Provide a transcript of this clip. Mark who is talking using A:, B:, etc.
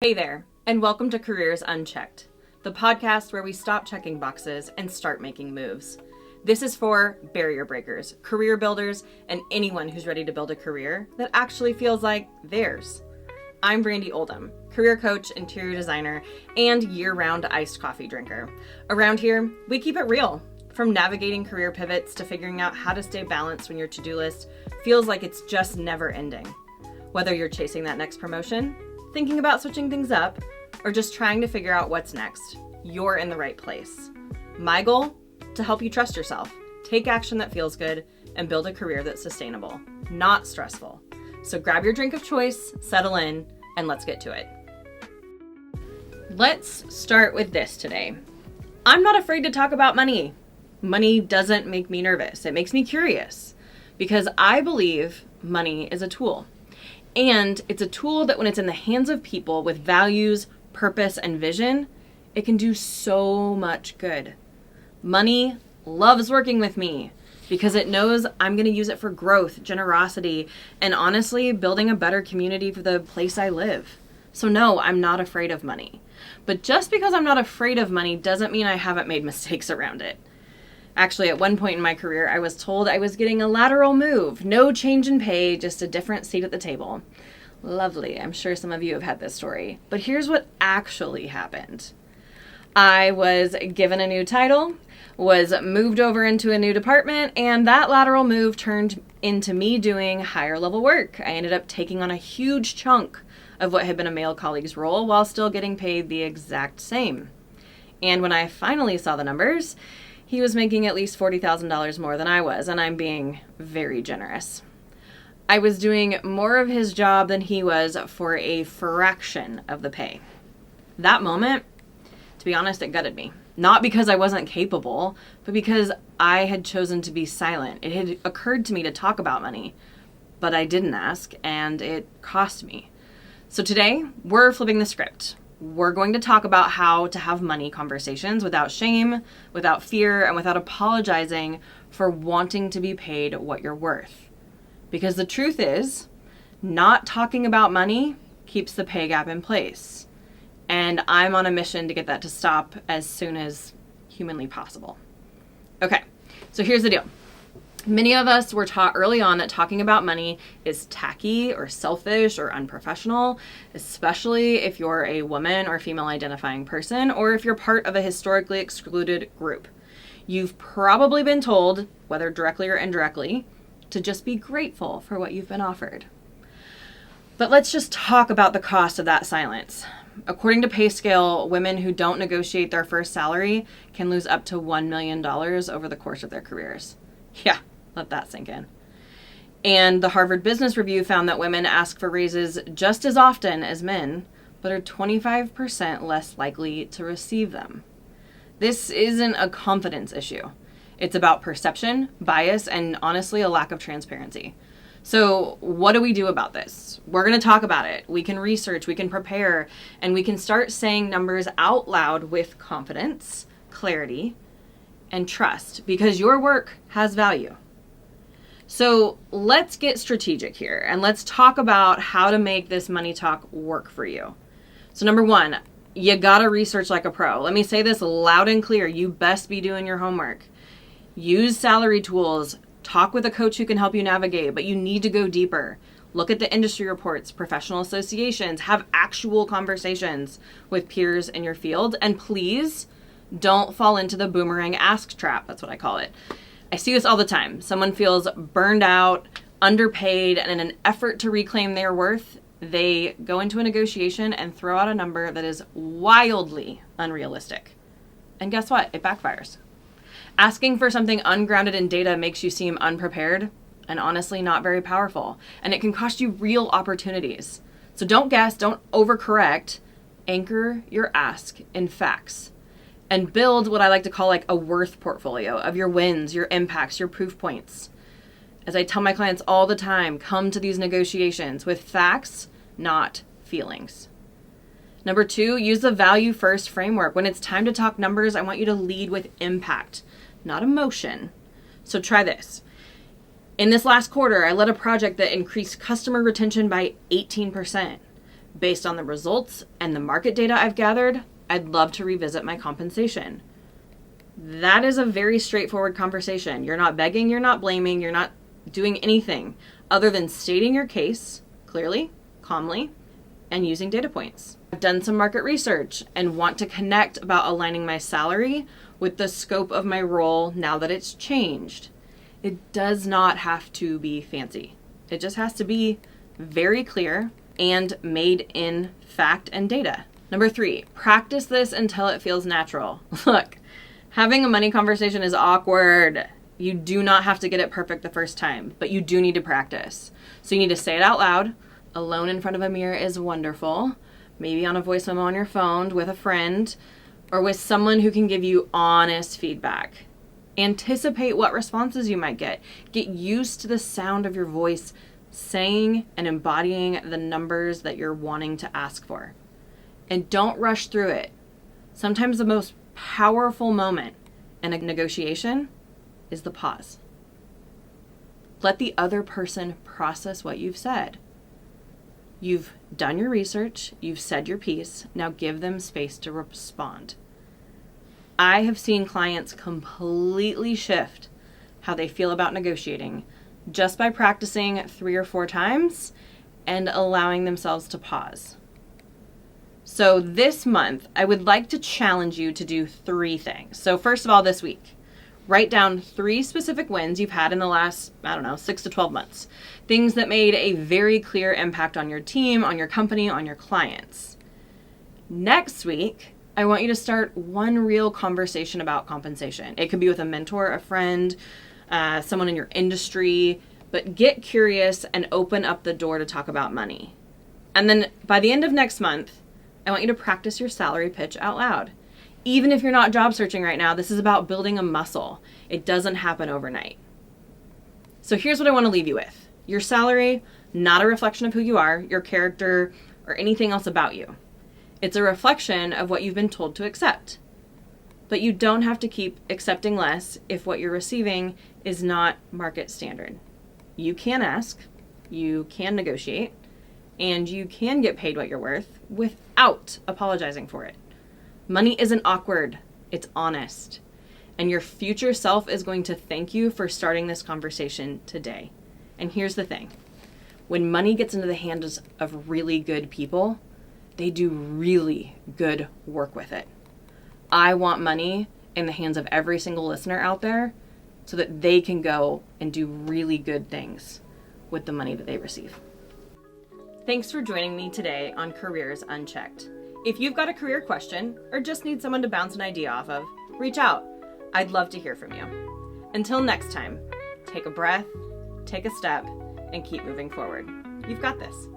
A: Hey there, and welcome to Careers Unchecked, the podcast where we stop checking boxes and start making moves. This is for barrier breakers, career builders, and anyone who's ready to build a career that actually feels like theirs. I'm Brandy Oldham, career coach, interior designer, and year-round iced coffee drinker. Around here, we keep it real. From navigating career pivots to figuring out how to stay balanced when your to-do list feels like it's just never ending. Whether you're chasing that next promotion, thinking about switching things up, or just trying to figure out what's next, you're in the right place. My goal? To help you trust yourself, take action that feels good, and build a career that's sustainable, not stressful. So grab your drink of choice, settle in, and let's get to it. Let's start with this today. I'm not afraid to talk about money. Money doesn't make me nervous. It makes me curious because I believe money is a tool. And it's a tool that when it's in the hands of people with values, purpose, and vision, it can do so much good. Money loves working with me because it knows I'm going to use it for growth, generosity, and honestly, building a better community for the place I live. So no, I'm not afraid of money. But just because I'm not afraid of money doesn't mean I haven't made mistakes around it. Actually, at one point in my career, I was told I was getting a lateral move. No change in pay, just a different seat at the table. Lovely. I'm sure some of you have had this story. But here's what actually happened. I was given a new title, was moved over into a new department, and that lateral move turned into me doing higher level work. I ended up taking on a huge chunk of what had been a male colleague's role while still getting paid the exact same. And when I finally saw the numbers, he was making at least $40,000 more than I was, and I'm being very generous. I was doing more of his job than he was for a fraction of the pay. That moment, to be honest, it gutted me. Not because I wasn't capable, but because I had chosen to be silent. It had occurred to me to talk about money, but I didn't ask, and it cost me. So today, we're flipping the script. We're going to talk about how to have money conversations without shame, without fear, and without apologizing for wanting to be paid what you're worth. Because the truth is, not talking about money keeps the pay gap in place. And I'm on a mission to get that to stop as soon as humanly possible. Okay, so here's the deal. Many of us were taught early on that talking about money is tacky or selfish or unprofessional, especially if you're a woman or female identifying person, or if you're part of a historically excluded group. You've probably been told, whether directly or indirectly, to just be grateful for what you've been offered. But let's just talk about the cost of that silence. According to PayScale, women who don't negotiate their first salary can lose up to $1 million over the course of their careers. Yeah, let that sink in. And the Harvard Business Review found that women ask for raises just as often as men, but are 25% less likely to receive them. This isn't a confidence issue. It's about perception, bias, and honestly, a lack of transparency. So what do we do about this? We're going to talk about it. We can research, we can prepare, and we can start saying numbers out loud with confidence, clarity, and trust, because your work has value. So let's get strategic here, and let's talk about how to make this money talk work for you. So number one, you gotta research like a pro. Let me say this loud and clear. You best be doing your homework. Use salary tools. Talk with a coach who can help you navigate, but you need to go deeper. Look at the industry reports, professional associations, have actual conversations with peers in your field, and please don't fall into the boomerang ask trap. That's what I call it. I see this all the time. Someone feels burned out, underpaid, and in an effort to reclaim their worth, they go into a negotiation and throw out a number that is wildly unrealistic. And guess what? It backfires. Asking for something ungrounded in data makes you seem unprepared and honestly not very powerful. And it can cost you real opportunities. So don't guess, don't overcorrect. Anchor your ask in facts. And build what I like to call like a worth portfolio of your wins, your impacts, your proof points. As I tell my clients all the time, come to these negotiations with facts, not feelings. Number two, use the value first framework. When it's time to talk numbers, I want you to lead with impact, not emotion. So try this. In this last quarter, I led a project that increased customer retention by 18%, Based on the results and the market data I've gathered, I'd love to revisit my compensation. That is a very straightforward conversation. You're not begging, you're not blaming, you're not doing anything other than stating your case clearly, calmly, and using data points. I've done some market research and want to connect about aligning my salary with the scope of my role now that it's changed. It does not have to be fancy. It just has to be very clear and made in fact and data. Number 3, practice this until it feels natural. Look, having a money conversation is awkward. You do not have to get it perfect the first time, but you do need to practice. So you need to say it out loud. Alone in front of a mirror is wonderful. Maybe on a voice memo on your phone with a friend or with someone who can give you honest feedback. Anticipate what responses you might get. Get used to the sound of your voice saying and embodying the numbers that you're wanting to ask for. And don't rush through it. Sometimes the most powerful moment in a negotiation is the pause. Let the other person process what you've said. You've done your research, you've said your piece, now give them space to respond. I have seen clients completely shift how they feel about negotiating just by practicing 3 or 4 times and allowing themselves to pause. So this month, I would like to challenge you to do 3 things. So first of all, this week, write down 3 specific wins you've had in the last, 6 to 12 months. Things that made a very clear impact on your team, on your company, on your clients. Next week, I want you to start one real conversation about compensation. It could be with a mentor, a friend, someone in your industry, but get curious and open up the door to talk about money. And then by the end of next month, I want you to practice your salary pitch out loud. Even if you're not job searching right now, this is about building a muscle. It doesn't happen overnight. So here's what I want to leave you with. Your salary, not a reflection of who you are, your character, or anything else about you. It's a reflection of what you've been told to accept. But you don't have to keep accepting less if what you're receiving is not market standard. You can ask, you can negotiate, and you can get paid what you're worth without apologizing for it. Money isn't awkward, it's honest. And your future self is going to thank you for starting this conversation today. And here's the thing. When money gets into the hands of really good people, they do really good work with it. I want money in the hands of every single listener out there so that they can go and do really good things with the money that they receive. Thanks for joining me today on Careers Unchecked. If you've got a career question or just need someone to bounce an idea off of, reach out. I'd love to hear from you. Until next time, take a breath, take a step, and keep moving forward. You've got this.